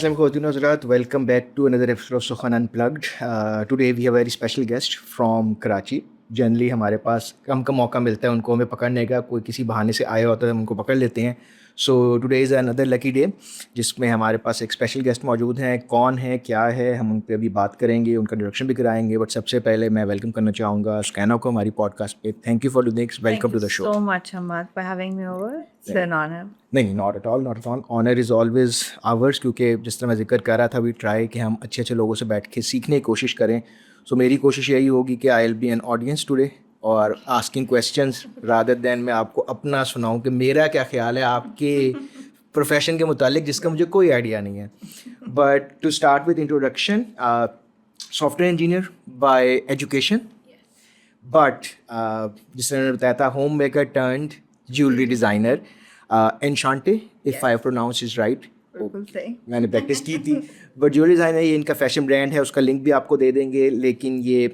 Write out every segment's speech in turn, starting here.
Assalamualaikum warahmatullahi wabarakatuh. Welcome back to another episode of Sukhan Unplugged. Today we have a very special guest from Karachi. Generally हमारे पास कम का मौका मिलता है उनको हमें पकड़ने का, कोई किसी बहाने से आया होता है हम उनको पकड़ लेते हैं. So today is another lucky day जिसमें हमारे पास एक स्पेशल गेस्ट मौजूद हैं. कौन है, क्या है, हम उन पर अभी बात करेंगे, उनका इंट्रोडक्शन भी कराएंगे. बट सबसे पहले मैं वेलकम करना चाहूँगा स्कैनो को हमारी पॉडकास्ट पे. Thank you for doing this. Welcome to the show. So much, Hamad, for having me over. It's an honor. नहीं, not at all, not at all. Honour is always ours, क्योंकि जिस तरह मैं जिक्र कर रहा था वी ट्राई कि हम अच्छे अच्छे लोगों से बैठ के सीखने की कोशिश करें. सो मेरी कोशिश यही होगी कि I will be an audience today और आस्किंग क्वेश्चंस रादर दैन मैं आपको अपना सुनाऊं कि मेरा क्या ख्याल है आपके प्रोफेशन के मुतालिक जिसका मुझे कोई आइडिया नहीं है. But to start with introduction, software engineer by education, but जिस तरह मैंने बताया था homemaker turned jewellery designer. Enchanté, if I pronounce is right. बिल्कुल सही. मैंने प्रैक्टिस की थी. बट ज्वेलरी डिज़ाइनर ये इनका फैशन ब्रांड है, उसका लिंक भी आपको दे देंगे. लेकिन ये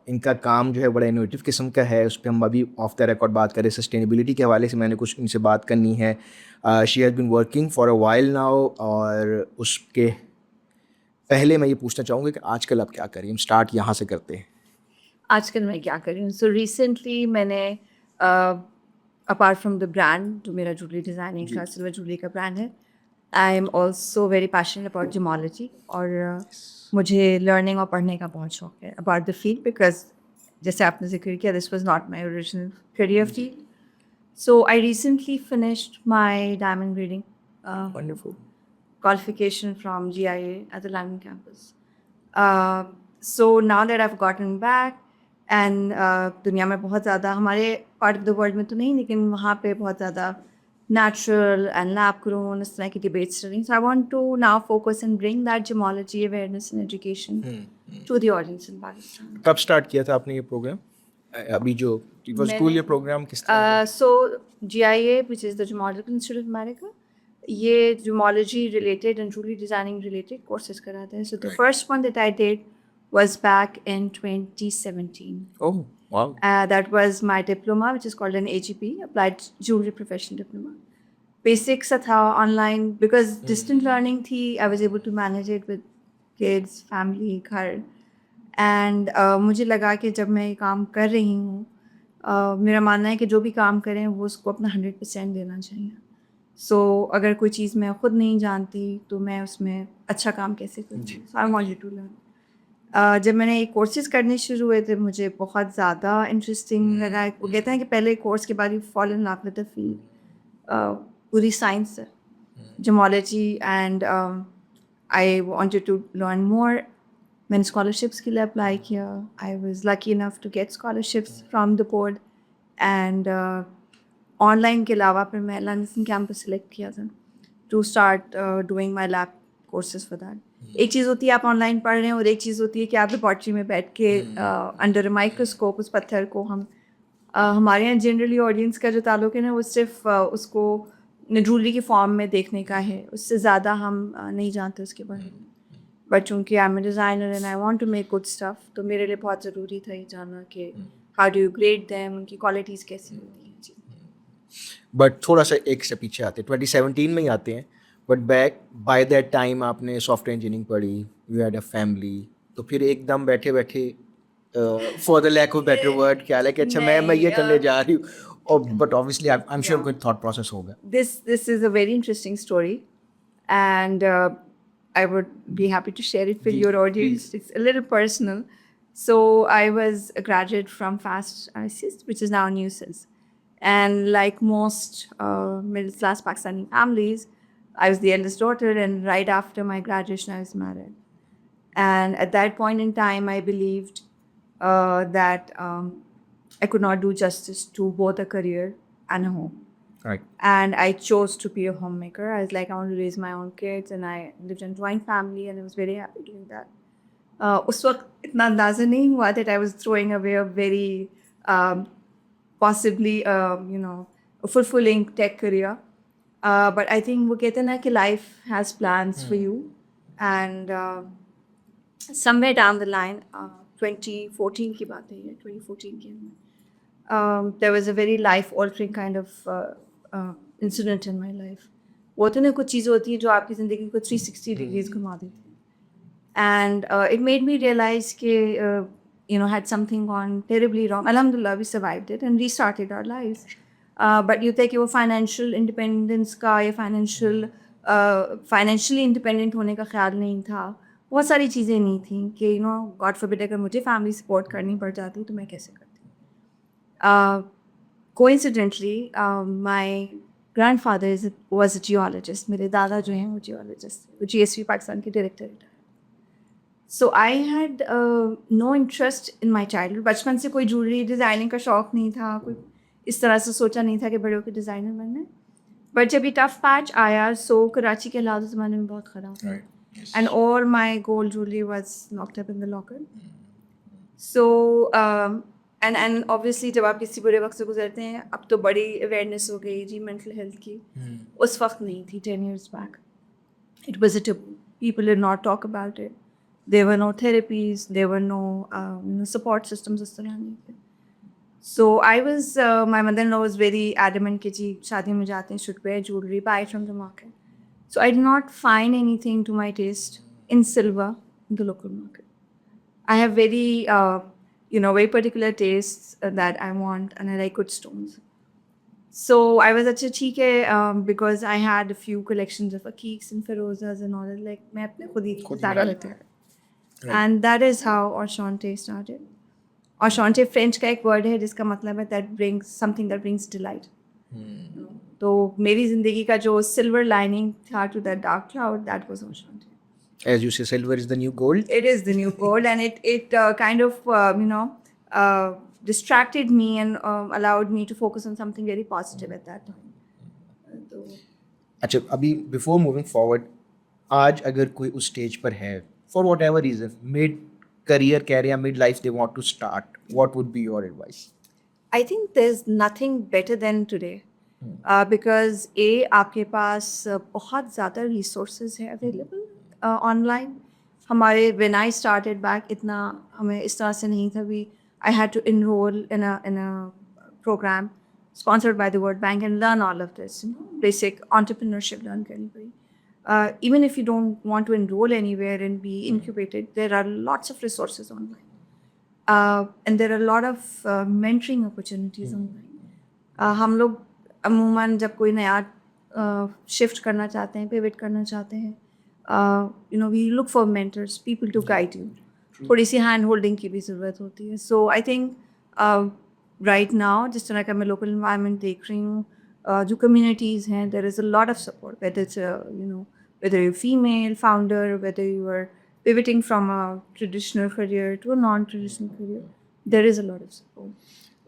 इनका काम जो है बड़ा इनोवेटिव किस्म का है. उस पर हम अभी ऑफ द रिकॉर्ड बात करें. सस्टेनेबिलिटी के हवाले से मैंने कुछ इनसे बात करनी है. She has been working for a while now. और उसके पहले मैं ये पूछना चाहूँगा कि आजकल आप क्या करें. हम स्टार्ट यहाँ से करते हैं. आजकल मैं क्या कर रही हूँ. सो रिसेंटली मैंने अपार्ट फ्रॉम द ब्रांड जो मेरा ज्वेलरी डिज़ाइनिंग का सिल्वर ज्वेलरी का ब्रांड है, I am also very passionate about gemology. और मुझे लर्निंग और पढ़ने का बहुत शौक है अबाउट द फील्ड, बिकॉज जैसे आपने जिक्र किया this was not my original career field. So I recently finished my diamond reading wonderful. qualification from GIA at the London campus. So now that I've gotten back and दुनिया में बहुत ज़्यादा हमारे part of the world में तो नहीं लेकिन वहाँ पे बहुत ज़्यादा natural and lab grown इस तरह की debates चल रही. So I want to now focus and bring that gemology awareness and education to the audience in Pakistan. कब स्टार्ट किया था आपने ये प्रोग्राम? अभी जो स्कूल ये प्रोग्राम किस तरह? So GIA, which is the Gemological Institute of America, ये gemology related and jewelry designing related courses कराते हैं. So the first one that I did was back in 2017. Oh, wow. That was my diploma, which is called an AGP, Applied Jewelry Profession Diploma. Basic सा था online because distant learning थी. I was able to manage it with kids, family, घर. And मुझे लगा कि जब मैं ये काम कर रही हूँ, मेरा मानना है कि जो भी काम करें वो उसको अपना 100% देना चाहिए. सो अगर कोई चीज़ मैं ख़ुद नहीं जानती तो मैं उसमें अच्छा काम कैसे करूँ. सो आई वांटेड टू लर्न. जब मैंने ये कोर्सेज़ करने शुरू हुए थे मुझे बहुत ज़्यादा इंटरेस्टिंग लगा. वो कहते हैं कि पहले कोर्स के बाद you fall in love with the field. पूरी साइंस है gemology and I wanted to learn more. मैंने स्कॉलरशिप्स के लिए अप्लाई किया. I was lucky enough to get scholarships from the board and online के अलावा फिर मैं लंदन कैंपस सेलेक्ट किया था to start doing my lab courses for that. एक चीज़ होती है आप ऑनलाइन पढ़ रहे हैं और एक चीज़ होती है कि आप लेबॉर्ट्री में बैठ के अंडर माइक्रोस्कोप उस पत्थर को हम हमारे यहाँ जनरली ऑडियंस का जो ताल्लुक है ना वो सिर्फ उसको ज्वेलरी की फॉर्म में देखने का है. उससे ज़्यादा हम नहीं जानते उसके बारे में. बट चूँकि I am a designer and I want to make good stuff तो मेरे लिए बहुत ज़रूरी था ये जानना कि how do you grade them, उनकी क्वालिटीज़ कैसी होती हैं. बट थोड़ा सा एक से पीछे आते हैं. 2017 में ही आते हैं. But back by that time आपने सॉफ्टवेयर इंजीनियरिंग पढ़ी, यू हैड अ फैमिली. तो फिर एकदम बैठे बैठे for the lack of better word क्या है कि अच्छा मैं ये करने जा रही हूँ. और but obviously I am sure कोई थॉट प्रोसेस होगा. This is a very interesting story and I would be happy to share it with your audience. It's a little personal. So I was a graduate from FAST ISIS, which is now NUSIS. And like most middle class Pakistani families, I was the eldest daughter, and right after my graduation, I was married. And at that point in time, I believed that I could not do justice to both a career and a home. Right. And I chose to be a homemaker. I was like, I want to raise my own kids, and I lived in a joint family, and I was very happy doing that. उस वक्त इतना अंदाज़ा नहीं हुआ that I was throwing away a very possibly a fulfilling tech career. But I think वो कहते हैं ना कि life has plans for you. And somewhere down the line, 2014 की बात है ये, 2014 की there was a very life altering kind of incident in my life. वो तो नहीं, कुछ चीज़ें होती हैं जो आपकी ज़िंदगी को 360 डिग्रीज घुमा देती हैं. And it made me realize कि had something gone terribly wrong. Alhamdulillah, we survived it and restarted our lives. But you think वो financial independence का या financially independent होने का ख्याल नहीं था. बहुत सारी चीज़ें नहीं थी कि God forbid अगर मुझे family support करनी पड़ जाती तो मैं कैसे करती. Coincidentally, my grandfather was a geologist. मेरे दादा जो हैं वो geologist थे. वो GSV पाकिस्तान के director हैं. So I had no interest in my childhood. बचपन से कोई ज्वेलरी डिज़ाइनिंग का शौक़ नहीं था, कोई इस तरह से सोचा नहीं था कि बड़े होकर डिज़ाइनर बनना है. बट जब ये टफ पैच आया, सो कराची के हालात उस ज़माने में बहुत ख़राब, and all my gold jewellery was locked up in the locker. So and obviously जब आप किसी बुरे वक्त से गुजरते हैं, अब तो बड़ी अवेयरनेस हो गई जी मेंटल हेल्थ की. उस वक्त नहीं थी. 10 years back it was a taboo. People did not talk about it. There were no therapies, there were no support systems इस तरह नहीं थे. So I was, my mother-in-law was very adamant कि जी शादी में जाते हैं should wear jewelry, buy from the market. So I did not find anything to my taste in silver in the local market. I have very, very particular tastes that I want, and I like good stones. So I was अच्छा ठीक है, because I had a few collections of aqiqs and firozas and all that. Like मैं अपने खुद ही ज़्यादा लेते हैं. And that is how Enchante started. Enchante French का एक word है जिसका मतलब है that brings something that brings delight. तो मेरी ज़िंदगी का जो silver lining था to that dark cloud, that was Enchante. As you say, silver is the new gold. It is the new gold, and it kind of distracted me and allowed me to focus on something very positive at that time. अच्छा, अभी before moving forward, आज अगर कोई उस stage पर है, for whatever reason, mid-career या mid-life they want to start, what would be your advice? I think there's nothing better than today. Because आपके पास बहुत ज़्यादा resources हैं available online. हमारे when I started back इतना हमें इस तरह से नहीं था. I had to enroll in a program sponsored by the World Bank and learn all of this, basic entrepreneurship learn करनी पड़ी. Even if you don't want to enroll anywhere and be incubated, there are lots of resources online. And there are a lot of mentoring opportunities online. हम लोग अमूमन जब कोई नया shift करना चाहते हैं, पिवट करना चाहते हैं, we look for mentors, people to guide you. थोड़ी सी हैंड होल्डिंग की भी ज़रूरत होती है. सो आई थिंक राइट नाउ जिस तरह का मैं लोकल इन्वायरमेंट देख रही हूँ, जो कम्युनिटीज़ हैं, there is a lot of support, whether it's whether you're female founder, whether you are pivoting from a traditional career to a non-traditional career, there is a lot of support.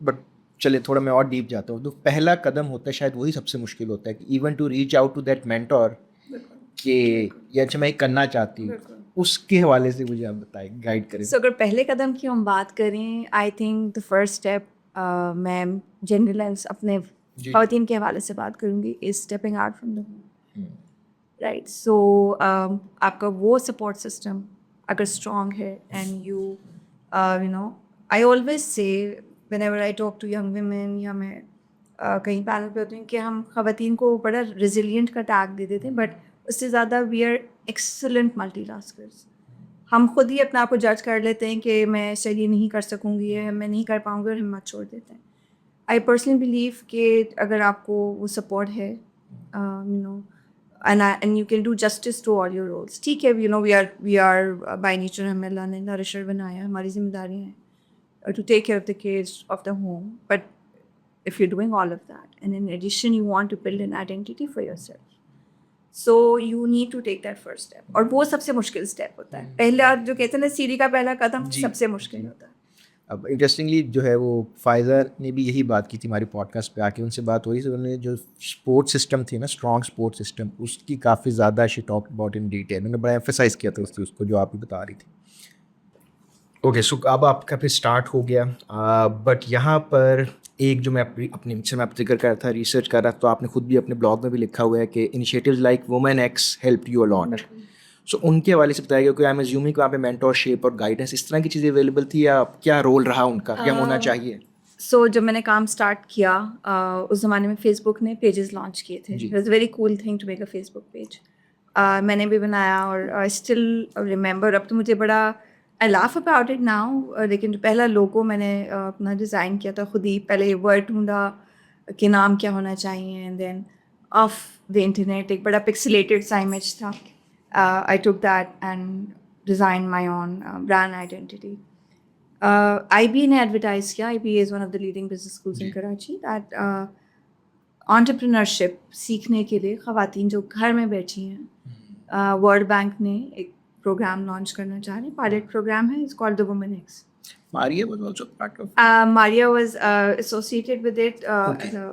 But चलिए थोड़ा मैं और deep जाता हूँ. तो पहला कदम होता है, शायद वही सबसे मुश्किल होता है, कि even to reach out to that mentor कि ये अच्छा मैं करना चाहती हूँ, उसके हवाले से मुझे आप बताएं, गाइड करें. सो अगर पहले कदम की हम बात करें, I think the first step, मैं जनरलाइज अपने ख़वातीन के हवाले से बात करूँगी, is stepping out from the home. Right. So आपका वो सपोर्ट सिस्टम अगर स्ट्रॉन्ग है, and you I always say whenever I talk to young women, या मैं कहीं पैनल पे होती हूँ, कि हम ख़वातीन को बड़ा रेजिलिएंट का टैग दे देते हैं, बट उससे ज़्यादा वी आर एक्सीलेंट मल्टीटास्कर्स. हम खुद ही अपने आप को जज कर लेते हैं कि मैं शायद ये नहीं कर सकूँगी, या मैं नहीं कर पाऊँगी, और हिम्मत छोड़ देते हैं. आई पर्सनली बिलीव कि अगर आपको वो सपोर्ट है, and you can do justice to all your roles. ठीक है, we are by nature, हमें अल्लाह ने नरिशर बनाया, हमारी जिम्मेदारी है to take care of the kids of the home. But if you're doing all of that, and in addition you want to build an identity for yourself, so you need to take that first step. और वो सबसे मुश्किल step होता है. पहला जो कहते हैं ना, सीढ़ी का पहला कदम सबसे मुश्किल होता है. अब इंटरेस्टिंगली जो है वो फ़ायज़ा ने भी यही बात की थी हमारी पॉडकास्ट पे आके, उनसे बात हुई, तो उन्होंने जो स्पोर्ट्स सिस्टम थी ना, स्ट्रॉन्ग स्पोर्ट्स सिस्टम, उसकी काफ़ी ज़्यादा she talk about in detail. उन्होंने बड़ा एम्फेसाइज़ किया था उसको जो आप भी बता रही थी. ओके, सो अब आपका फिर स्टार्ट हो गया, बट यहाँ पर एक जो मैं अपनी से मैं जिक्र कर रहा था, रिसर्च कर रहा था, तो आपने खुद भी अपने ब्लॉग में भी लिखा हुआ है कि initiatives like women X helped you a lot. So उनके हवाले से बताया गया कि आई एम अज्यूमिंग कि वहाँ पे मेंटोरशिप और गाइडेंस इस तरह की चीज़ें अवेलेबल थी, या क्या रोल रहा उनका, क्या होना चाहिए? सो जब मैंने काम स्टार्ट किया उस ज़माने में फ़ेसबुक ने पेजेस लॉन्च किए थे. जी. It was very cool thing to make a Facebook page. मैंने भी बनाया और आई स्टिल रिमेंबर. अब तो मुझे बड़ा आई लाफ अबाउट इट नाउ. लेकिन जो पहला लोगो मैंने अपना डिज़ाइन किया था खुद ही. पहले वर्ड ढूंढा कि नाम क्या होना चाहिए and then off the internet एक बड़ा पिक्सलेटेड सा इमेज था. I took that and design my own brand identity. IB ने एडवर्टाइज किया. IB is one of the leading business schools in जी. Karachi that entrepreneurship सीखने के लिए ख़वातीन जो घर में बैठी हैं वर्ल्ड बैंक ने एक प्रोग्राम लॉन्च करना चाह रहे हैं. पायलट प्रोग्राम है. It's called the women x. Maria was also part of. Maria was associated with it Okay. as a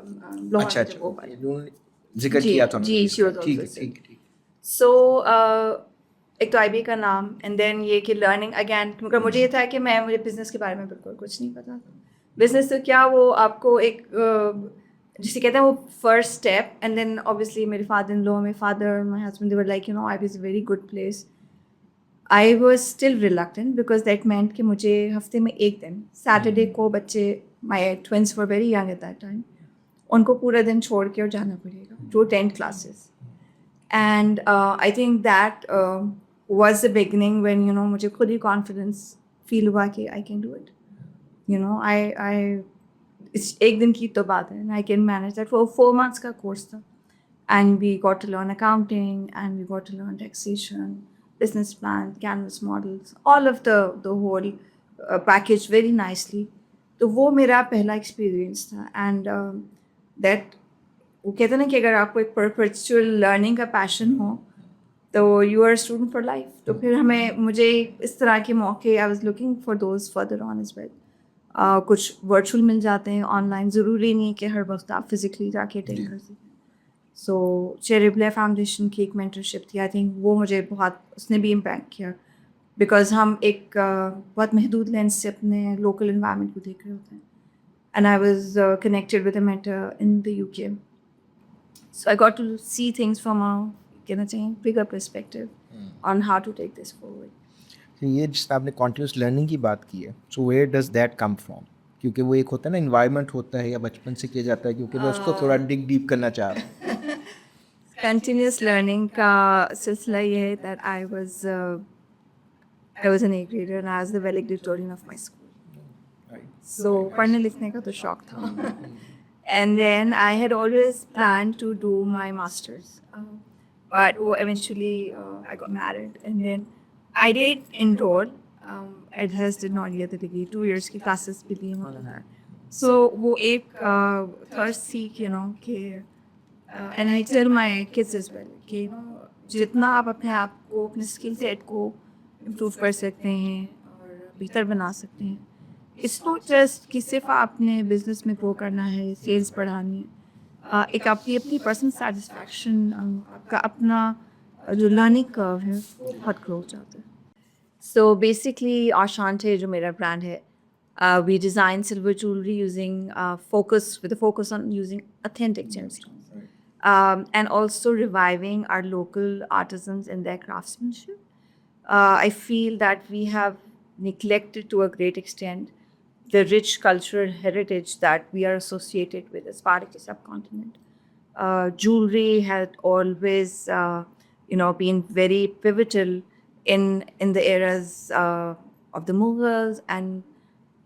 अच्छा अच्छा. उन्होंने जिक्र जी, किया था जी, उन्होंने. she was ठीक है also ठीक है ठीक. सो एक तो IB का नाम एंड देन ये कि लर्निंग अगैन. क्योंकि मुझे ये था कि मुझे बिज़नेस के बारे में बिल्कुल कुछ नहीं पता. बिज़नेस तो क्या वो आपको एक जिसे कहते हैं वो first step. And then obviously मेरे father in law my husband they were like IB is a very good place. I was still reluctant because that meant कि मुझे हफ्ते में एक दिन सैटरडे को बच्चे my twins were very young at that time उनको पूरा दिन छोड़ के और जाना पड़ेगा to 10 classes. And I think that was the beginning when मुझे खुद ही confidence feel हुआ कि I can do it. I इस एक दिन की तो बात है. I can manage that. For 4 months का course था. And we got to learn accounting and we got to learn taxation, business plan, canvas models, all of the whole package very nicely. तो वो मेरा पहला experience था. And that वो कहते हैं ना कि अगर आपको एक परपेचुअल लर्निंग का पैशन हो तो you are student for life. तो फिर मुझे इस तरह के मौके I was looking for those further on as well. कुछ वर्चुअल मिल जाते हैं ऑनलाइन. ज़रूरी नहीं कि हर वक्त आप फिज़िकली जाके अटेंड कर सकें. सो चेरी ब्लेयर फाउंडेशन की एक मेंटरशिप थी. आई थिंक वो मुझे बहुत उसने भी इम्पैक्ट किया बिकॉज हम एक बहुत महदूद लेंस से अपने लोकल इन्वायरमेंट को देख रहे होते हैं. And I was connected with a mentor in the UK. So I got to see things from a bigger perspective on how to take this forward. तो ये जिस आपने कॉन्टिन्यूस लर्निंग की बात की है, so where does that come from? क्योंकि वो एक होता है ना इन्वायरमेंट होता है या बचपन से किया जाता है, क्योंकि मैं उसको थोड़ा डिग डीप करना चाह रहा हूँ. Continuous learning का सिलसिला ये है that I was an A grader and I was the valedictorian of my school. So पढ़ने लिखने का तो शौक था. And then I had always planned to do my master's. But eventually I got married and then I did enroll. Adhas did not get the degree. 2 years की classes भी ली उन्होंने. So वो एक thirst थी कि and I tell my kids as well कि जितना आप अपने आप को अपने स्किल सेट को इम्प्रूव कर सकते हैं और बेहतर बना सकते हैं. इट्स नॉट जस्ट कि सिर्फ आपने बिजनेस में ग्रो करना है, सेल्स बढ़ानी है. एक आपकी अपनी पर्सनल सेटिस्फैक्शन, आपका अपना जो लर्निंग कर्व है वो बहुत ग्रो हो जाता है. सो बेसिकली आशांते जो मेरा ब्रांड है, we design silver jewellery using focus on using authentic gemstones. And also reviving our local artisans in their craftsmanship. I feel that we have neglected to a great extent the rich cultural heritage that we are associated with as part of the subcontinent. Jewelry had always, been very pivotal in the eras of the Mughals and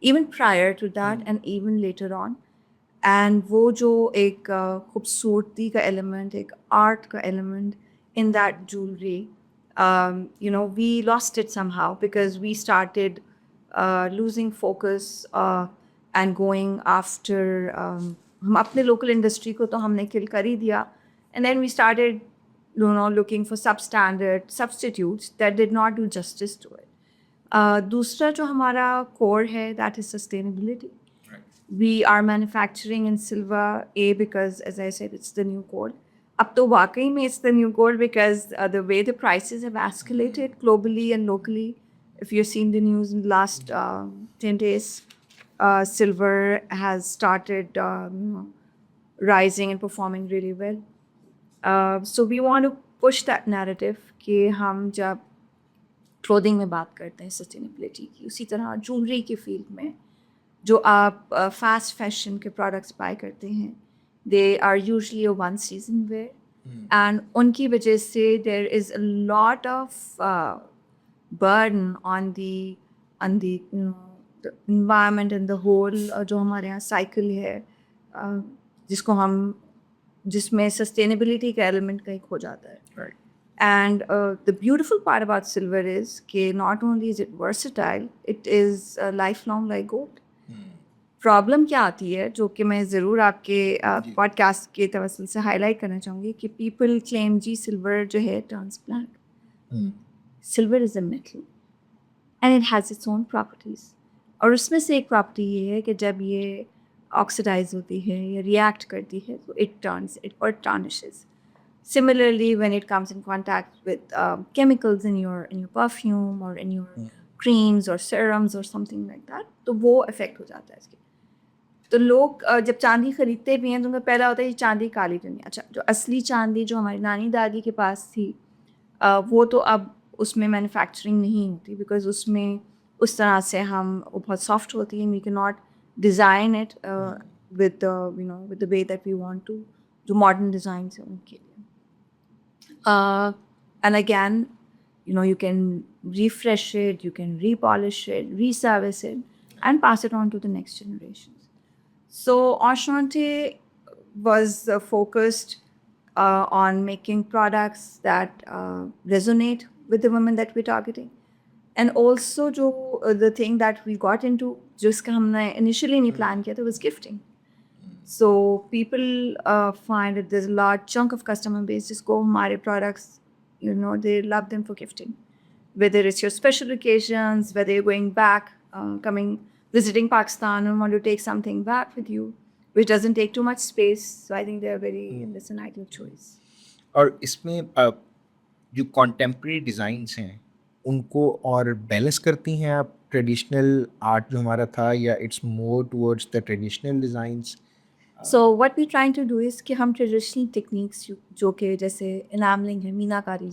even prior to that and even later on. And वो जो एक खूबसूरती का element, एक art का element in that jewellery, we lost it somehow because we started losing focus and going after. हम अपने local industry को तो हमने किल कर ही दिया and then we started looking for sub standard substitutes that did not do justice to it. दूसरा जो हमारा कोर है that is sustainability. We are manufacturing in silver because, as I said, it's the new gold. अब तो वाकई में it's the new gold because the way the prices have escalated globally and locally. If you've seen the news in the last 10 days, silver has started rising and performing really well. So we want to push that narrative कि हम जब clothing में बात करते हैं sustainability की, उसी तरह ज्वेलरी के फील्ड में जो आप फास्ट फैशन के प्रोडक्ट्स बाय करते हैं, they are usually a one season wear and उनकी वजह से there is a lot of burden on the environment and the whole जो हमारे यहाँ साइकिल है जिसको हम जिसमें सस्टेनेबिलिटी का एलिमेंट कहीं खो जाता है. Right. And the beautiful part about silver is कि not only is it versatile, it is lifelong like gold. Problem क्या आती है जो कि मैं ज़रूर आपके पॉडकास्ट के तवसल से हाईलाइट करना चाहूँगी कि पीपल क्लेम जी सिल्वर जो है turns black. Silver is a metal and it has its own properties. और उसमें से एक प्रॉपर्टी ये है कि जब ये ऑक्सीडाइज होती है या रिएक्ट करती है तो इट टर्न्स इट और टार्निशेस. Similarly, when it comes in contact with chemicals in your perfume or in your creams or serums or something like that, तो वो affect हो जाता है इसके. तो लोग जब चांदी खरीदते भी हैं तो उनका पहला होता है ये चांदी काली तो नहीं. अच्छा, जो असली चांदी जो हमारी नानी दादी के पास थी वो तो अब उसमें मैन्युफैक्चरिंग नहीं होती बिकॉज उसमें उस तरह से हम वो बहुत सॉफ्ट होती है. We can not design it with with the way that we want to. जो मॉडर्न डिज़ाइन है उनके लिए. And again, you can refresh it, you can repolish it, reservice it, and pass it on to the next generations. So Enchante was focused on making products that resonate with the women that we're targeting. And also, the thing that we got into, जिसका हमने initially नहीं plan किया था, was gifting. So people find that there's a large chunk of customer base just go हमारे products, they love them for gifting. Whether it's your special occasions, whether you're going back, visiting Pakistan and want to take something back with you, which doesn't take too much space. So I think that's an ideal choice. और इसमें जो contemporary designs हैं उनको और balance करती हैं आप traditional art जो हमारा था या it's more towards the traditional designs. So what we're trying to do is कि हम traditional techniques जो कि जैसे enameling है, मीनाकारी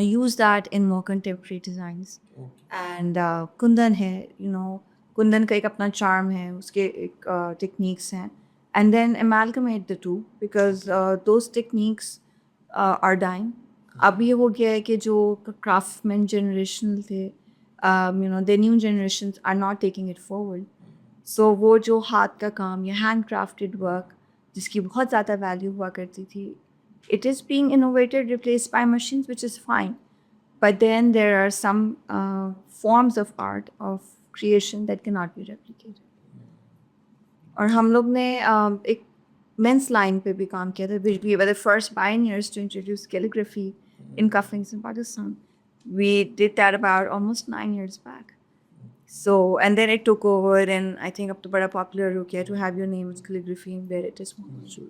use that in more contemporary designs. And kundan है, kundan का एक अपना charm है, उसके एक techniques हैं. And then amalgamate the two because those techniques are dying. अब ये हो गया है कि जो craftsmen generation थे, the new generations are not taking it forward. सो वो जो हाथ का काम या हैंड क्राफ्टेड वर्क जिसकी बहुत ज़्यादा वैल्यू हुआ करती थी, it is being innovated replaced by machines which is fine. But then there are some forms of art of creation that can not be replicated. और हम लोग ने एक मेंस लाइन पे भी काम किया था. We were the first pioneers to introduce calligraphy in cufflinks in Pakistan. We did that about almost 9 years back. So, and then it took over and I think अब तो बड़ा popular हो गया to have your name as calligraphy and wear it as one.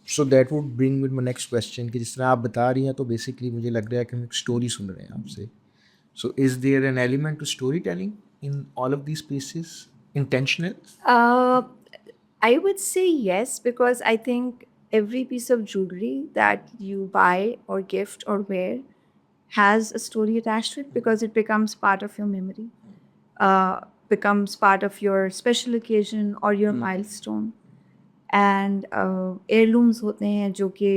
So that would bring with my next question कि जिस तरह आप बता रही हैं तो बेसिकली मुझे लग रहा है कि हम एक स्टोरी सुन रहे हैं आपसे. So is there an element to story telling in all of these places intentional? I would say yes because I think every piece of jewelry that you buy or gift or wear has a story attached to it because it becomes part of your memory, becomes part of your special occasion or your milestone. And heirlooms होते हैं जो कि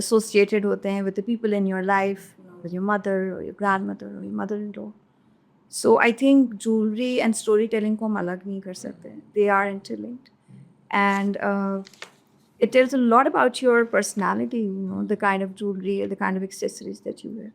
associated होते हैं with the people in your life, with your mother or your grandmother or your mother-in-law. So I think jewelry and storytelling को हम अलग नहीं कर सकते. They are interlinked. And it tells a lot about your personality, the kind of jewelry, the kind of accessories that you wear.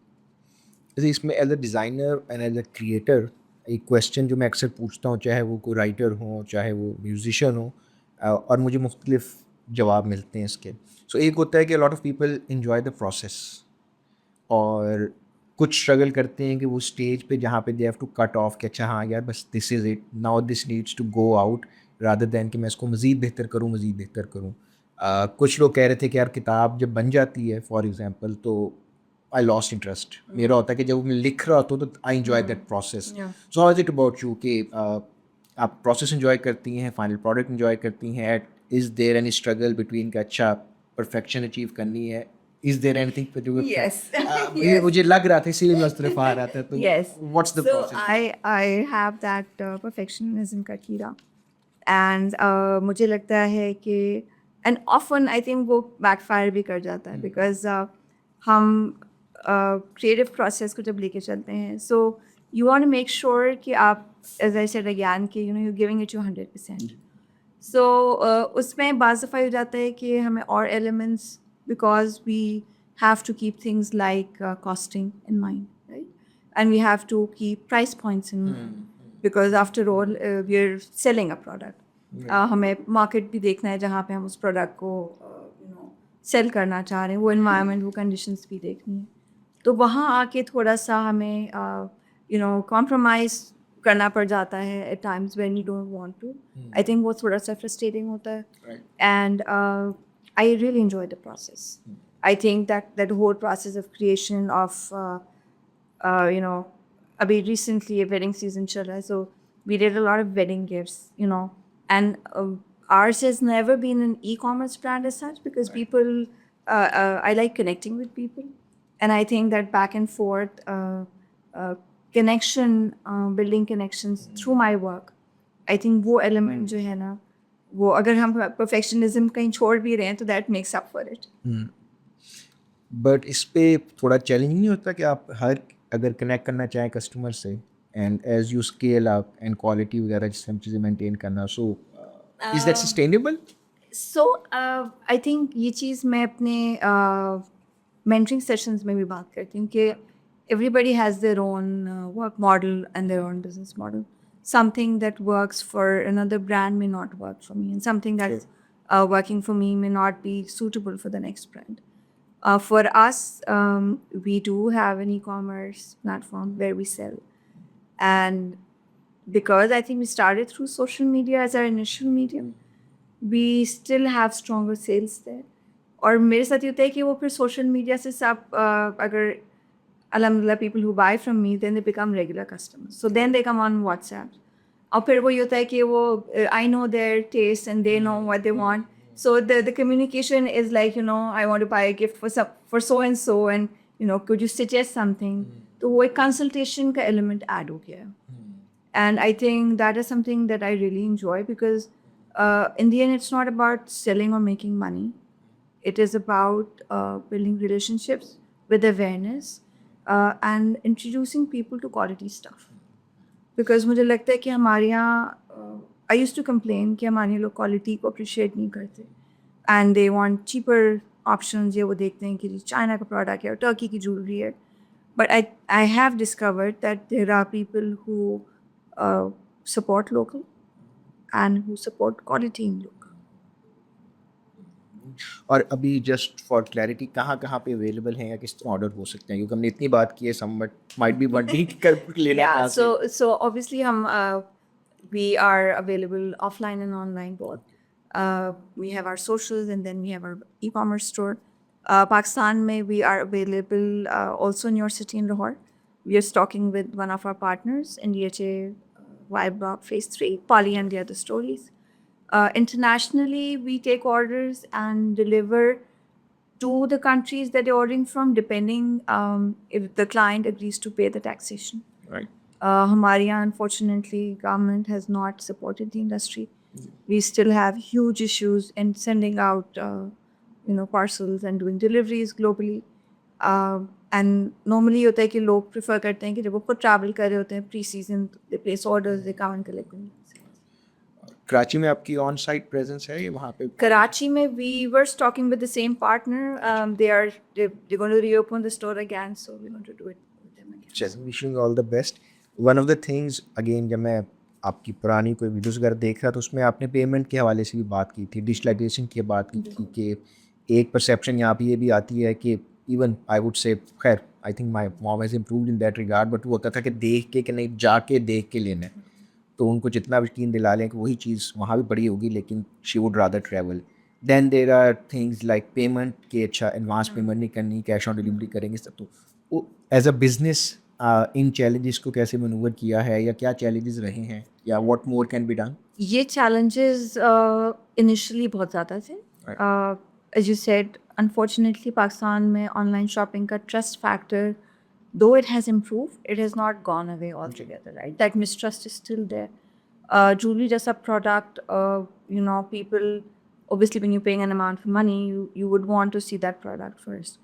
जैसे इसमें as a designer and as a creator एक question जो मैं अक्सर पूछता हूँ, चाहे वो कोई राइटर हो चाहे वो म्यूजिशियन हो, और मुझे मुख्तलिफ जवाब मिलते हैं इसके. सो एक होता है कि lot of people enjoy the process और कुछ स्ट्रगल करते हैं कि वो स्टेज पे जहाँ पे they have to cut off कि अच्छा हाँ यार बस this is it now, this needs to go out rather than कि मैं इसको मज़ीद बेहतर करूँ मज़ीद बेहतर करूँ. कुछ लोग कह रहे थे कि यार किताब जब बन जाती है फॉर एग्जांपल तो आई लॉस्ट इंटरेस्ट. मेरा होता है कि जब मैं लिख रहा होता हूँ तो I enjoy that process. So how is it about you कि आप प्रोसेस इन्जॉय करती हैं, फाइनल प्रोडक्ट इन्जॉय करती हैं, is there any struggle between का अच्छा परफेक्शन अचीव करनी है Is there anything to do with Yes. ये मुझे लग रहा था इसीलिए मैं उस तरफ आ रहा था तो Yes. what's the So process? I have that perfectionism का कीड़ा, and मुझे लगता है कि and often I think वो backfire भी कर जाता है because हम creative process को जब लेके चलते हैं, so you want to make sure कि आप, as I said again, कि you're giving it your 100%. So उसमें बाज़ दफ़ा हो जाता है कि हमें और elements, because we have to keep things like costing in mind, right? And we have to keep price points in mind because after all we're selling a product. हमें market भी देखना है जहाँ पे हम उस product को sell करना चाह रहे हैं, वो environment, वो conditions भी देखनी है. तो वहाँ आके थोड़ा सा हमें compromise करना पड़ जाता है at times when you don't want to. I think वो थोड़ा सा frustrating होता है. Right. And I really enjoy the process. I think that whole process of creation of अभी recently a wedding season चल रहा है, so we did a lot of wedding gifts, and ours has never been an e-commerce brand as such because people, I like connecting with people, and I think that back and forth connection, building connections through my work, I think वो element जो है ना, वो अगर हम perfectionism कहीं छोड़ भी रहे हैं तो that makes up for it. But इस पे थोड़ा चैलेंजिंग नहीं होता कि आप हर अगर कनेक्ट करना चाहें कस्टमर से and as you scale up and quality वगैरह सब चीज़ें मेंटेन करना, so is that sustainable? So I think ये चीज़ मैं अपने mentoring sessions में भी बात करती हूँ कि everybody has their own work model and their own business model. Something that works for another brand may not work for me, and something that's working for me may not be suitable for the next brand. For us, we do have an e-commerce platform where we sell, and because I think we started through social media as our initial medium, we still have stronger sales there. और मेरे साथ ये होता है कि वो फिर social media से सब अगर alhamdulillah people who buy from me, then they become regular customers, so then they come on WhatsApp. और फिर वो ये होता है कि वो I know their taste and they know what they want, so the communication is like, I want to buy a gift for so and so, and could you suggest something. तो वो एक consultation का element add हो गया है. And I think that is something that I really enjoy because in the end, it's not about selling or making money. It is about building relationships with awareness and introducing people to quality stuff. Because मुझे लगता है कि हमारे यहाँ I used to complain कि हमारे लोग quality को appreciate नहीं करते, and they want cheaper options. ये वो देखते हैं कि China का product है और Turkey की jewelry है. But I have discovered that there are people who support local and who support quality in local. और अभी जस्ट फॉर क्लैरिटी कहाँ कहाँ पे अवेलेबल हैं या किस तरह ऑर्डर हो सकते हैं, क्योंकि हमने इतनी बात की है समवट माइट बी बंडी कर लेना Yeah, कहाँ से? so obviously we are available offline and online both. We have our socials and then we have our e-commerce store. Pakistan mein we are available also in your city in Lahore. We are stocking with one of our partners in DHA Vibe Block Phase 3, Polly and the Other Stories. Internationally, we take orders and deliver to the countries that they're ordering from, depending if the client agrees to pay the taxation. Right. हमारे यहाँ, unfortunately, government has not supported the industry. We still have huge issues in sending out, parcels and doing deliveries globally. And normally होता है कि लोग prefer करते हैं कि जब वो खुद travel कर रहे होते हैं pre-season, they place orders, they come and collect them. Karachi में आपकी ऑन साइट प्रेजेंस है ये वहाँ पे? Karachi में we were talking with the same partner. They're going to reopen the store again, so we're going to do it with them again. चलिए, wishing all the best. One of the things again, जब मैं आपकी पुरानी कोई videos वगैरह देख रहा था, उसमें आपने पेमेंट के हवाले से भी बात की थी, डिजिटलाइजेशन की बात की थी कि एक परसेप्शन यहाँ पे ये भी आती है कि इवन आई वुड से, खैर I think my mom has improved in that regard, but वो होता था कि देख के कि नहीं, जाके देख के लेना है. तो उनको जितना भी यकीन दिला लें कि वही चीज़ वहाँ भी बड़ी होगी, लेकिन she would rather travel. Then there are things like payment के, अच्छा एडवांस पेमेंट नहीं करनी, कैश ऑन डिलीवरी करेंगे सब. तो एज अ बिजनेस इन चैलेंजेस को कैसे मनूवर किया है, या क्या चैलेंजेस रहे हैं, या what more can be done? ये challenges initially बहुत ज़्यादा थे. as you said, unfortunately, Pakistan mein online shopping ka trust factor, though it has improved, it has not gone away altogether, right? That mistrust is still there. Jewelry just a product, people, obviously when you're paying an amount for money, you would want to see that product first.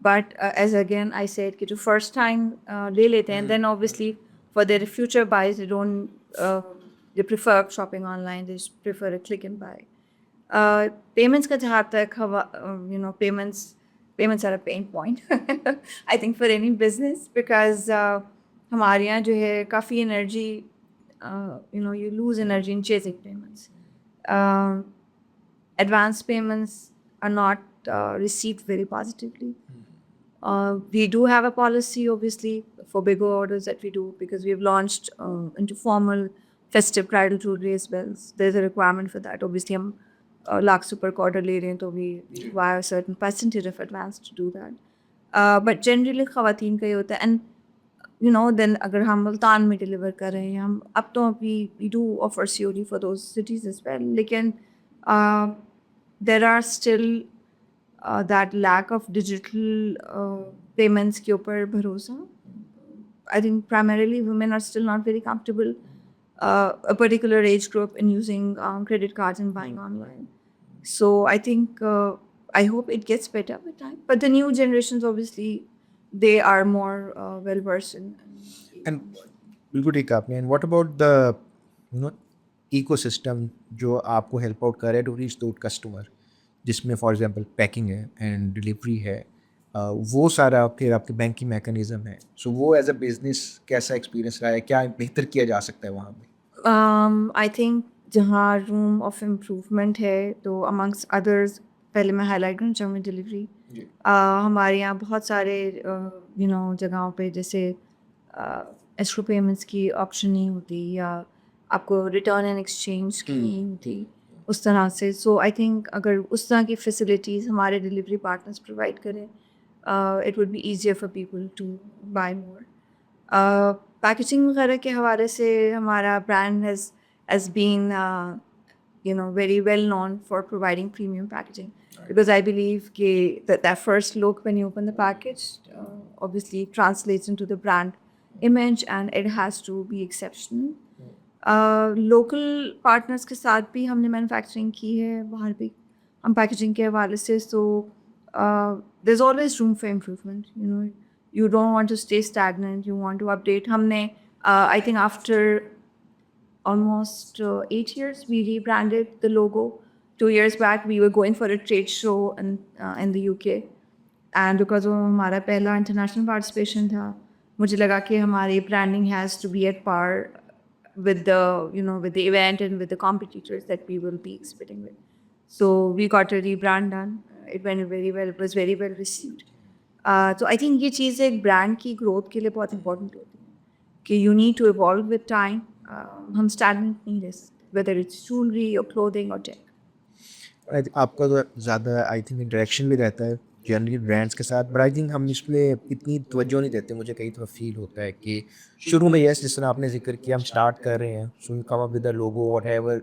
But as again I said, कि जो first time ले लेते हैं, then obviously for their future buys, they don't, they prefer shopping online, they just prefer a click and buy. Payments का जहाँ तक payments are a pain point I think for any business, because हमारे यहाँ जो है काफ़ी energy, you lose energy in chasing payments. Advance payments are not received very positively. We do have a policy, obviously, for bigger orders that we do, because we've launched into formal festive bridal jewelry as well. So there's a requirement for that. Obviously, हम lakh super order ले रहे हैं, तो we require a certain percentage of advance to do that. But generally ख़वातीन का ये होता है, and then अगर हम मुल्तान में deliver कर रहे हैं, हम अब तो we do offer COD for those cities as well, लेकिन there are still that lack of digital payments के ऊपर भरोसा. I think primarily women are still not very comfortable, a particular age group, in using credit cards and buying online. So I think I hope it gets better with time. But the new generations, obviously, they are more well versed in. And बिल्कुल ठीक कहा आपने. And what about the ecosystem जो आपको help out कर रहा है to reach the customer, जिसमें फॉर एग्जांपल पैकिंग है एंड डिलीवरी है, वो सारा फिर आपके बैंकिंग मैकेनिज्म है. सो वो एज अ बिजनेस कैसा एक्सपीरियंस रहा है, क्या बेहतर किया जा सकता है वहाँ पे? आई थिंक जहाँ रूम ऑफ इम्प्रूवमेंट है, तो अमंग्स अदर्स पहले मैं हाईलाइट करना चाहूँगी डिलीवरी. हमारे यहाँ बहुत सारे जगहों पे जैसे एस्क्रो पेमेंट्स की ऑप्शन नहीं होती, या आपको रिटर्न एंड एक्सचेंज की नहीं होती उस तरह से. सो आई थिंक अगर उस तरह की फैसिलिटीज़ हमारे डिलीवरी पार्टनर्स प्रोवाइड करें, it would be easier for people to buy more. Packaging वगैरह के हवाले से हमारा brand has been very well known for providing premium packaging, because I believe that first look when you open the package obviously translates into the brand image, and it has to be exceptional. Local partners के साथ भी हमने manufacturing की है बाहर भी हम packaging के हवाले से. So there is always room for improvement. You don't want to stay stagnant, you want to update. हमने I think after almost 8 years we rebranded the logo. 2 years back we were going for a trade show in the UK, and because वो हमारा पहला international participation था, मुझे लगा कि हमारी branding has to be at par with the with the event and with the competitors that we will be exhibiting with. So we got a rebrand done. It went very well. It was very well received. So I think ये चीज़ एक brand की growth के लिए बहुत important होती है कि you need to evolve with time. हम stagnant नहीं रह सकते, whether it's jewelry or clothing or tech. आपका तो ज़्यादा आई थिंक इंटरेक्शन भी रहता है जनरली ब्रांड्स के साथ, बट आई थिंक हम इसमें इतनी तवज्जो नहीं देते. मुझे कई दफ़ा फील होता है कि शुरू में यस, जिस तरह आपने जिक्र किया, हम स्टार्ट कर रहे हैं, so you come up with the logo whatever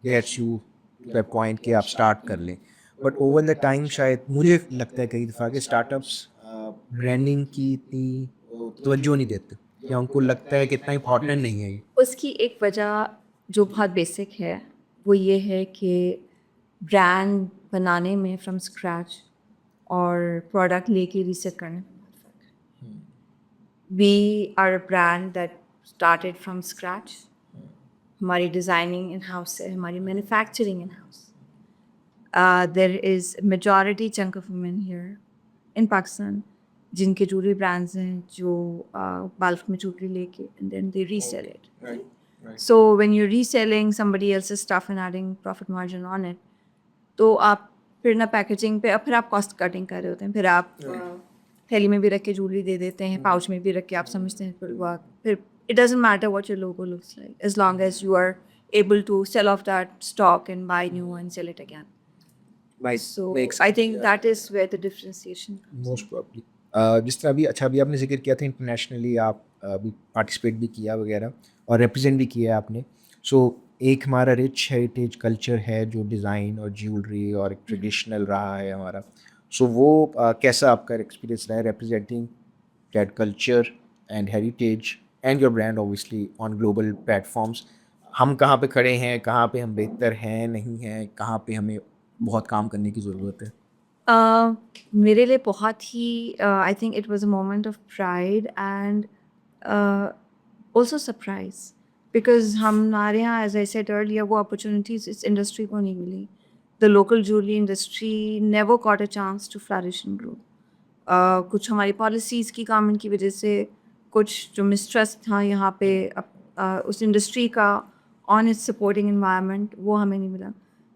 gets you to the point कि आप स्टार्ट कर लें. बट ओवर द टाइम शायद मुझे लगता है कई दफ़ा कि स्टार्टअप्स ब्रांडिंग की इतनी तवज्जो नहीं देते, या उनको लगता है कि इतना इंपॉर्टेंट नहीं है ये. उसकी एक वजह जो बहुत बेसिक है वो ये है कि ब्रांड बनाने में फ्रॉम स्क्रैच और प्रोडक्ट लेके रीसेट करने में बहुत फ़र्क है. We are a brand that started from scratch. हमारी डिज़ाइनिंग इन हाउस है, हमारी manufacturing in house. There is majority chunk of women here in Pakistan जिनके ज्वेलरी ब्रांड्स हैं जो बल्क में ज्वेलरी लेके and then they resell it. So when you're reselling somebody else's stuff and adding profit margin on it, तो आप फिर ना packaging पे, फिर आप कॉस्ट कटिंग कर रहे होते हैं, फिर आप थैली में भी रख के ज्वेलरी दे देते हैं, पाउच में भी रख के आप समझते हैं फिर it doesn't matter what your logo looks like as long as you are able to sell off that stock and buy new and sell it again. So I think that is where the differentiation comes. Most probably. जिस तरह अभी आपने जिक्र किया था internationally आप अभी participate भी किया वगैरह और रिप्रेजेंट भी किया आपने. सो एक हमारा रिच हेरिटेज कल्चर है जो डिज़ाइन और ज्वेलरी और एक ट्रेडिशनल रहा है हमारा, सो वो कैसा आपका एक्सपीरियंस रहा है representing that culture and heritage and your brand obviously on global platforms? हम कहाँ पे खड़े हैं, कहाँ पे हम बेहतर हैं नहीं हैं, कहाँ पे हमें बहुत काम करने की ज़रूरत है? मेरे लिए बहुत ही I think it was a moment of pride and also surprise because हमारे यहाँ एज आई सेड अर्लियर वो अपॉर्चुनिटीज इस इंडस्ट्री को नहीं मिली. The local jewellery industry never got a chance to flourish and grow. कुछ हमारी पॉलिसीज़ की गवर्नमेंट की वजह से, कुछ जो मिसट्रस्ट था यहाँ पे उस इंडस्ट्री का ऑन इट्स सपोर्टिंग एनवायरनमेंट, वो हमें नहीं मिला.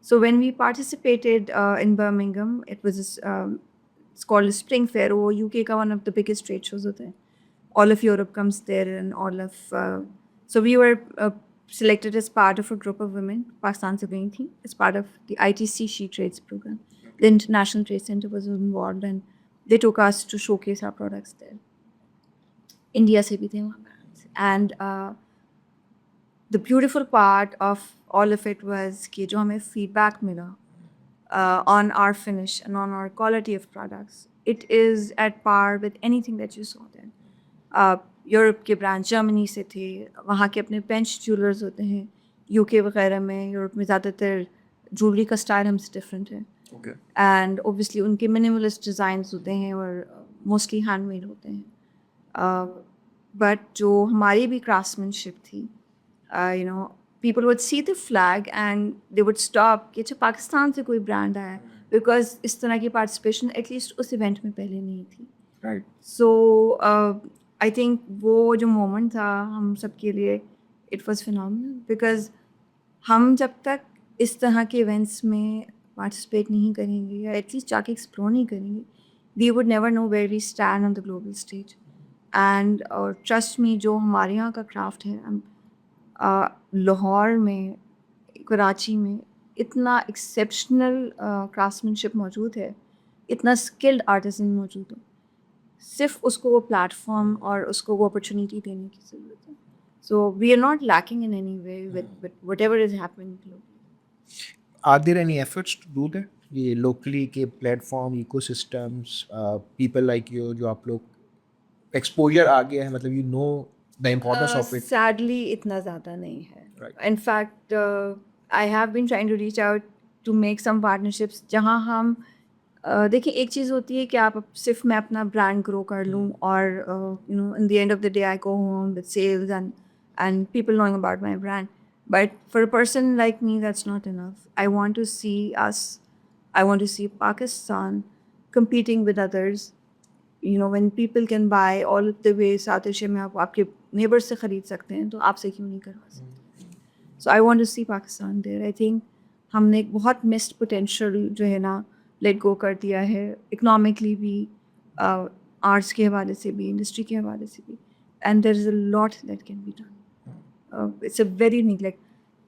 So when we participated in Birmingham, it was it's called Spring Fair. वो यूके का one of the biggest trade shows होता है. All of Europe comes there, and all of so we were selected as part of a group of women. Pakistan se gayi thi as part of the ITC She Trades program. The International Trade Center was involved, and they took us to showcase our products there. India se bhi the wahan brands, and the beautiful part of all of it was कि जो हमें feedback मिला on our finish and on our quality of products. It is at par with anything that you saw there. Europe के brand Germany से थे, वहाँ के अपने बेंच ज्वेलर्स होते हैं. यूके वगैरह में, यूरोप में ज़्यादातर ज्वेलरी का स्टाइल हमसे डिफरेंट है. एंड ओबियसली उनके मिनिमलिस्ट डिज़ाइंस होते हैं और मोस्टली हैंडमेड होते हैं. बट जो हमारी भी क्राफ्ट्समैनशिप थी, you know, people would see the flag and they would stop कि अच्छा पाकिस्तान से कोई ब्रांड आया, बिकॉज इस तरह की पार्टिसिपेशन एटलीस्ट उस इवेंट में पहले नहीं थी. राइट. सो आई थिंक वो जो मोमेंट था हम सब के लिए, इट वाज फिनोमिनल बिकॉज हम जब तक इस तरह के इवेंट्स में पार्टिसिपेट नहीं करेंगे या एटलीस्ट जाके एक्सप्लोर नहीं करेंगे, we would never know where we stand on the global stage. And trust me, जो हमारे यहाँ का क्राफ्ट है, लाहौर में, कराची में इतना एक्सेप्शनल क्राफ्ट्समैनशिप मौजूद है, इतना स्किल्ड आर्टिसन मौजूद हो, सिर्फ उसको वो प्लेटफॉर्म और उसको वो अपॉर्चुनिटी देने की ज़रूरत है. So we are not lacking in any way with whatever is happening globally. Are there any efforts to do that? ये locally के platform, ecosystems, people like you जो आप लोग exposure आ गया है, मतलब you know the importance of it. Sadly इतना ज़्यादा नहीं है. Right. In fact I have been trying to reach out to make some partnerships जहाँ हम देखिए, एक चीज़ होती है कि आप सिर्फ मैं अपना ब्रांड ग्रो कर लूँ और you know in the end of the day I go home with sales and people knowing about my brand. But for a person like me, that's not enough. I want to see us, I want to see Pakistan competing with others. You know, when people can buy all of the way South Asia में आप आपके neighbors से खरीद सकते हैं, तो आपसे क्यों नहीं करवा सकते? So I want to see Pakistan there. I think हमने एक बहुत missed potential जो है ना let go कर दिया है, economically भी, arts के हवाले से भी, industry के हवाले से भी, and there is a lot that can be done. It's a very neglect.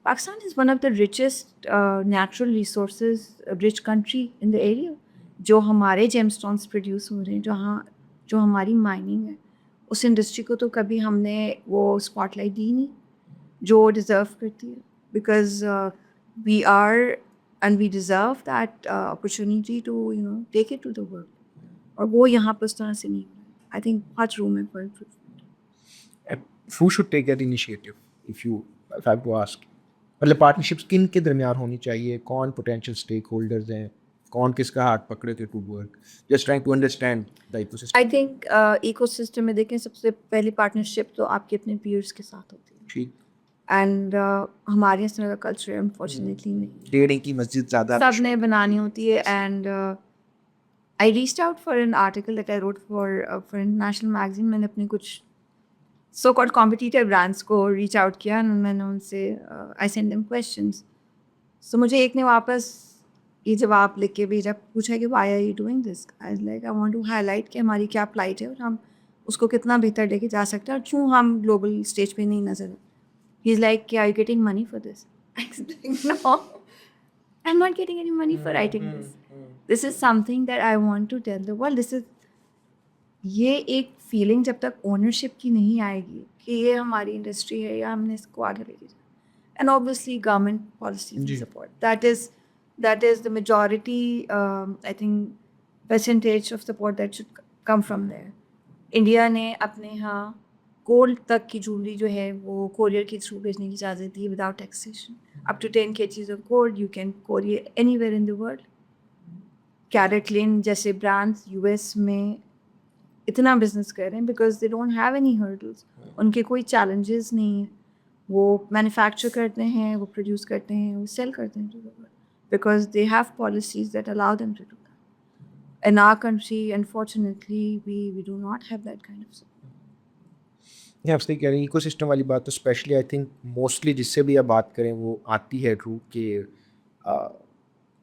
Pakistan is one of the richest natural resources, rich country in the area. जो हमारे gemstones produce हो रहे हैं, जो हमारी mining है, उस इंडस्ट्री को तो कभी हमने वो spotlight दी नहीं जो deserve करती है. Because we are and we deserve that opportunity to, you know, take it to the world. और वो यहाँ पर उस तरह से नहीं. I think बहुत room है for improvement. Who should take that initiative? If I have to ask, मतलब पार्टनरशिप्स किन के दरमियान होनी चाहिए, कौन पोटेंशियल स्टेक होल्डर्स हैं, कौन किसका हाथ पकड़े थे to work, just trying to understand the ecosystem. I think ecosystem में देखें, सबसे पहली पार्टनरशिप तो आपके अपने पीयर्स के साथ होती है. ठीक. एंड हमारे इस तरह का कल्चर अनफॉर्चुनेटली नहीं. डेढ़ की मस्जिद ज़्यादा सब ने बनानी होती है. And I reached out for an article that I wrote for international magazine. मैंने अपने कुछ सो कॉल्ड कॉम्पिटिटिव ब्रांड्स को रीच आउट किया और मैंने उनसे आई सेंड देम क्वेश्चंस. सो मुझे एक ने वापस ये जवाब लिख के भेजा, पूछा कि why are you doing this. I like I want to highlight कि हमारी क्या प्लाइट है और हम उसको कितना बेहतर लेके जा सकते हैं और क्यों हम ग्लोबल स्टेज पे नहीं नजर. He is like, are you getting money for this? No, I am not getting any money for writing this. This is something that I want to tell the world. This is, ये एक feeling जब तक ownership की नहीं आएगी कि ये हमारी इंडस्ट्री है या हमने इसको आगे लेके जाना. and obviously government policies and जी. support. That is the majority, I think, percentage of support that should come from there. India ने अपने यहाँ गोल्ड तक की ज्वेलरी जो है वो कोरियर के थ्रू भेजने की इजाज़त दी without taxation. Up to 10 kgs of gold you can courier anywhere in the world. CaratLane जैसे ब्रांड्स यूएस में इतना बिजनेस कर रहे हैं because they don't have any hurdles. उनके कोई चैलेंजेस नहीं है. वो मैन्युफैक्चर करते हैं, वो प्रोड्यूस करते हैं, वो सेल करते हैं to the world because they have policies that allow them to do. In our country, unfortunately, we do not have that kind of support. या आप सही कह रहे हैं. इकोसिस्टम वाली बात तो स्पेशली आई थिंक मोस्टली जिससे भी आप बात करें वो आती है ट्रू कि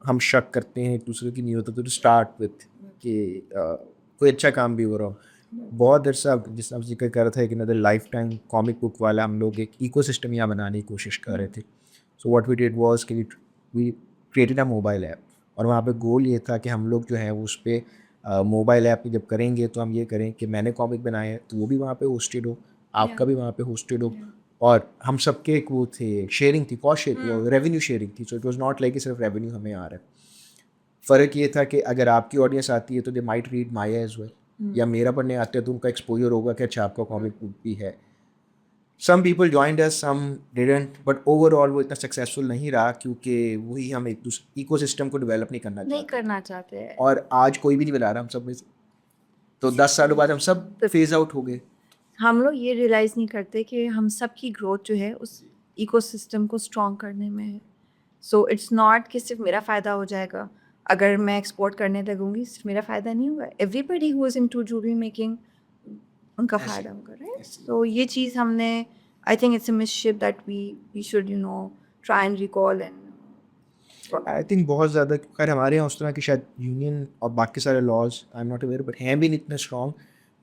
हम शक करते हैं एक दूसरे की नहीं होता तो स्टार्ट विथ कि कोई अच्छा काम भी हो रहा हो. बहुत देर से आप जिस आप जिक्र कर रहा था एक another life time comic book वाला हम लोग एक इकोसिस्टम यहाँ बनाने की कोशिश कर रहे थे. So what we did was कि we created a mobile app और वहाँ पे गोल ये था कि हम लोग जो है उस पर मोबाइल ऐप जब करेंगे तो हम ये करें कि मैंने कॉमिक बनाया है तो वो भी वहाँ पे होस्टेड हो, आपका भी वहाँ पे होस्टेड हो और हम सबके एक वो थे शेयरिंग थी, कॉस्ट शेयरिंग, रेवेन्यू शेयरिंग थी. So it was not like कि सिर्फ रेवेन्यू हमें आ रहा है. फ़र्क ये था कि अगर आपकी ऑडियंस आती है तो they might read Maya as well या मेरा पढ़ने आते हैं तो उनका एक्सपोजर होगा कि अच्छा आपका कॉमिक बुक भी है. Some people joined us, some didn't, but overall वो इतना सक्सेसफुल नहीं रहा क्योंकि वही हम एक दूसरे इकोसिस्टम को डेवलप नहीं करना चाहते हैं. और आज कोई भी नहीं बना रहा हम सब में से. तो 10 सालों बाद हम सब फेज आउट हो गए. हम लोग ये रियलाइज़ नहीं करते कि हम सब की ग्रोथ जो है उस इकोसिस्टम को स्ट्रॉन्ग करने में है. सो इट्स नॉट कि सिर्फ मेरा फ़ायदा हो जाएगा. अगर मैं एक्सपोर्ट करने लगूंगी सिर्फ मेरा फ़ायदा नहीं होगा. Everybody who is into jewellery making उनका फ़ायदा होगा, राइट? तो ये चीज़ हमने, I think it's a mishap that we should try and recall and I think बहुत ज़्यादा खैर हमारे यहाँ उस तरह की शायद यूनियन और बाकी सारे laws I am not aware but हैं भी नहीं इतने स्ट्रॉन्ग.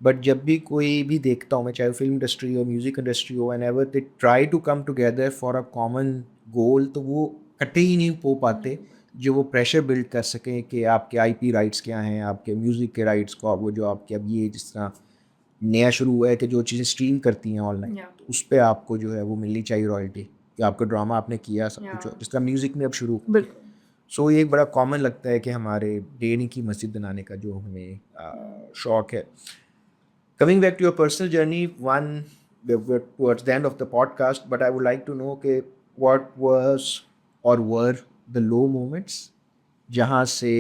बट जब भी कोई भी देखता हूँ मैं, चाहे फिल्म इंडस्ट्री हो, म्यूज़िक इंडस्ट्री हो, and ever they try to come together for a common goal तो वो इकट्ठे ही नहीं हो पाते जो वो प्रेशर बिल्ड कर सकें कि आपके आईपी राइट्स क्या हैं, आपके म्यूज़िक के राइट्स को, वो जो आपके अब ये जिस तरह नया शुरू हुआ है कि जो चीज़ें स्ट्रीम करती हैं ऑनलाइन तो उस पर आपको जो है वो मिलनी चाहिए रॉयल्टी कि आपका ड्रामा आपने किया सब कुछ जिस तरह म्यूज़िक में अब शुरू. सो ये एक बड़ा कॉमन लगता है कि हमारे डेनी की मस्जिद बनाने का जो हमें शौक़ है. Coming back to your personal journey, we're towards the end of the podcast, but I would like to know कि what was or were the low moments जहाँ से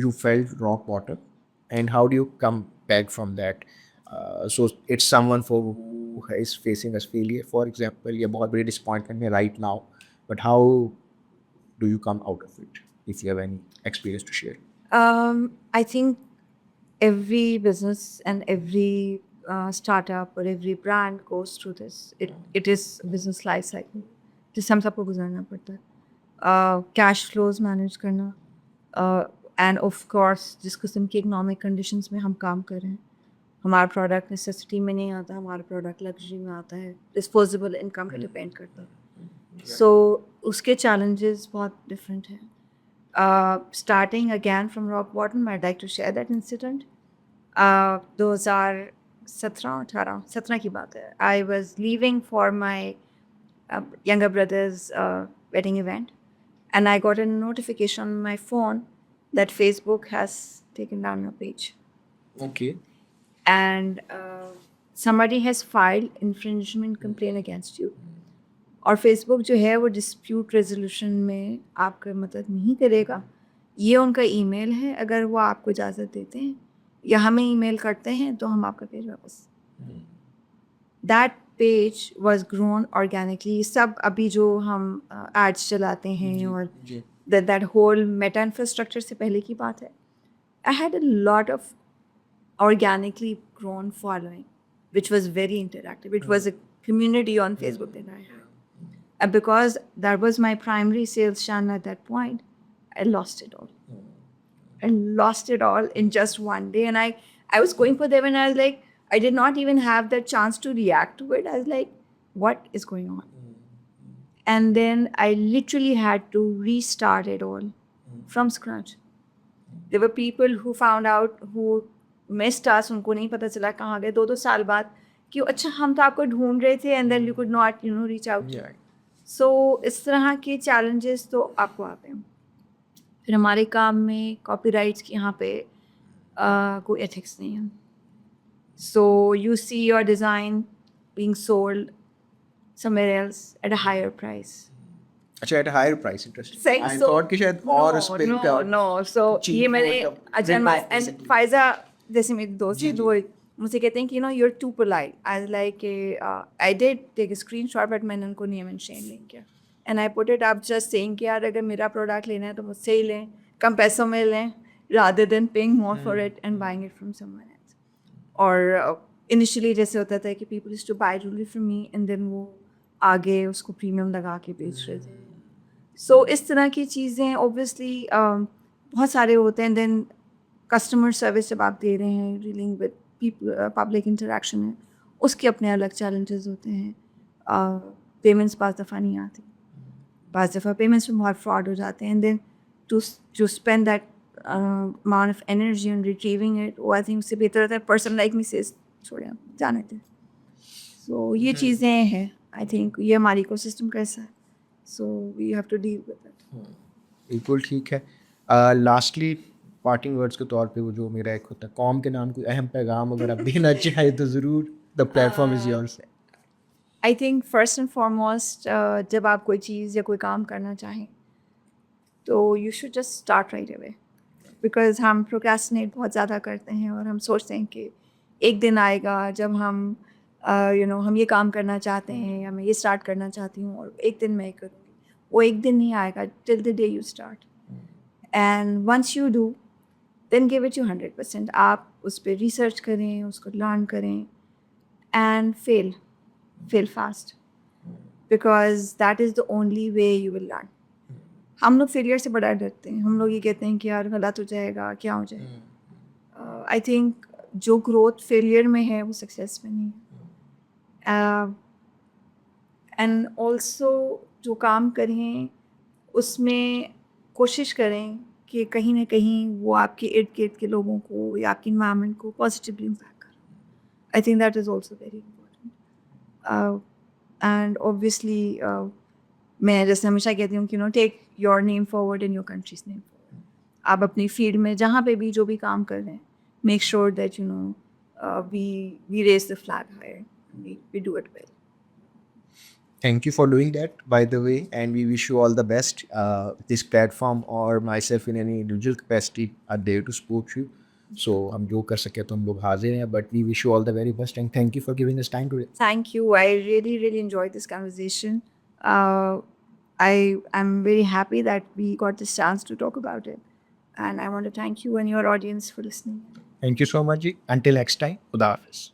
you felt rock bottom and how do you come back from that? So it's someone who is facing a failure, for example, या बहुत बड़ी disappointment में right now, but how do you come out of it if you have any experience to share? I think every business and every startup or every brand goes through this. It is a business life cycle. जिससे हम सबको गुजरना पड़ता है. Cash flows manage करना end of course जिस किस्म की इकोनॉमिक कंडीशंस में हम काम कर रहे हैं. हमारा प्रोडक्ट नेसेसिटी में नहीं आता, हमारा प्रोडक्ट लग्जरी में आता है, डिस्पोजेबल इनकम पे डिपेंड करता है. सो उसके चैलेंजेस बहुत डिफरेंट हैं. Starting again from rock bottom, I'd like to share that incident. 2017 की बात है. I was leaving for my younger brother's wedding event, and I got a notification on my phone that Facebook has taken down your page. Okay. And somebody has filed infringement complaint against you. और Facebook जो है वो dispute resolution में आपका मदद नहीं करेगा. ये उनका ईमेल है. अगर वो आपको इजाज़त देते हैं या हमें ईमेल करते हैं तो हम आपका पेज वापस. That page was grown organically. सब अभी जो हम एड्स चलाते हैं और दैट होल मेटा इंफ्रास्ट्रक्चर से पहले की बात है. I had a lot of organically grown following which was very interactive. It was a community on Facebook that I had. And because that was my primary sales channel at that point, I lost it all. I lost it all in just one day. And I was going for them and I was like, I did not even have the chance to react to it. I was like, what is going on? And then I literally had to restart it all from scratch. There were people who found out, who missed us, उनको नहीं पता चला कहाँ गए 2-2 साल बाद कि अच्छा हम तो आपको ढूंढ रहे थे, and then you could not reach out. Yeah. सो इस तरह के चैलेंजेस तो आपको आते हैं। फिर हमारे काम में कॉपीराइट्स के यहाँ पे कोई एथिक्स नहीं है। So you see your design being sold somewhere else at a higher price. अच्छा, at higher price, interesting. Saying I so, thought कि शायद और इस पे no. So cheap ये मैंने मतलब and फायजा जैसे मेरे दोस्त जी, हैं दो मुझे कहते हैं कि you're too polite. I was like I did take a screenshot but मैंने उनको name and shame नहीं किया. And I put it up just saying कि यार अगर मेरा प्रोडक्ट लेना है तो मुझसे ही लें, कम पैसों में लें, rather than paying more for it and buying it from someone else. और इनिशियली जैसे होता था कि people used to buy jewellery from me and then वो आगे उसको प्रीमियम लगा के बेच रहे थे। सो इस तरह की चीज़ें ऑब्वियसली बहुत सारे होते हैं। देन कस्टमर सर्विस जब आप दे रहे हैं, dealing with people, public interaction है, उसके अपने अलग चैलेंजेस होते हैं। पेमेंट्स बाज़ दफ़ा नहीं आती, बाज़ दफ़ा पेमेंट्स में बहुत फ्रॉड हो जाते हैं। And then to spend that amount of energy on retrieving it, वो आई थिंक उससे बेहतर होता है पर्सन लाइक मी से छोड़े जाने थे। सो ये चीज़ें हैं, आई थिंक ये हमारी इकोसिस्टम का हिस्सा है। So we have to deal with it. बिल्कुल ठीक है। लास्टली पार्टिंग वर्ड्स के तौर पे वो जो मेरा एक होता है कॉम के नाम कोई अहम पैगाम अगर आप देना चाहें तो ज़रूर, the platform is yours. I think first and foremost जब आप कोई चीज़ या कोई काम करना चाहें तो you should just start right away. Because हम प्रोक्रेस्टिनेट बहुत ज़्यादा करते हैं और हम सोचते हैं कि एक दिन आएगा जब हम हम ये काम करना चाहते हैं या मैं ये स्टार्ट करना चाहती हूँ और एक दिन मैं ये करूँगी। वो एक दिन नहीं आएगा till the day you start. And once you do then give it you 100%। आप उस पर रिसर्च करें, उसको लर्न करें and fail fast, because that is the only way you will learn. हम लोग फेलियर से बड़ा डरते हैं। हम लोग ये कहते हैं कि यार गलत हो जाएगा, क्या हो जाएगा। आई थिंक जो ग्रोथ फेलियर में है वो सक्सेस में नहीं है। एंड ऑल्सो जो काम करें उसमें कोशिश करें कि कहीं ना कहीं वो आपके इर्द गिर्द के लोगों को या आपकी इन्वायरमेंट को पॉजिटिवली इम्पैक्ट करें। I think that is also very important. And obviously मैं जैसे हमेशा कहती हूँ कि take your name forward in your country's name forward. आप अपनी फील्ड में जहाँ पे भी जो भी काम कर रहे हैं, make sure that we raise the flag higher, we do it well. Thank you for doing that, by the way, and we wish you all the best. This platform or myself in any individual capacity are there to support you. So हम जो कर सके तो हम लोग हाजिर हैं, but we wish you all the very best and thank you for giving us time today. Thank you. I really enjoyed this conversation. I am very happy that we got this chance to talk about it. And I want to thank you and your audience for listening. Thank you so much. Ji. Until next time, Khuda Hafiz.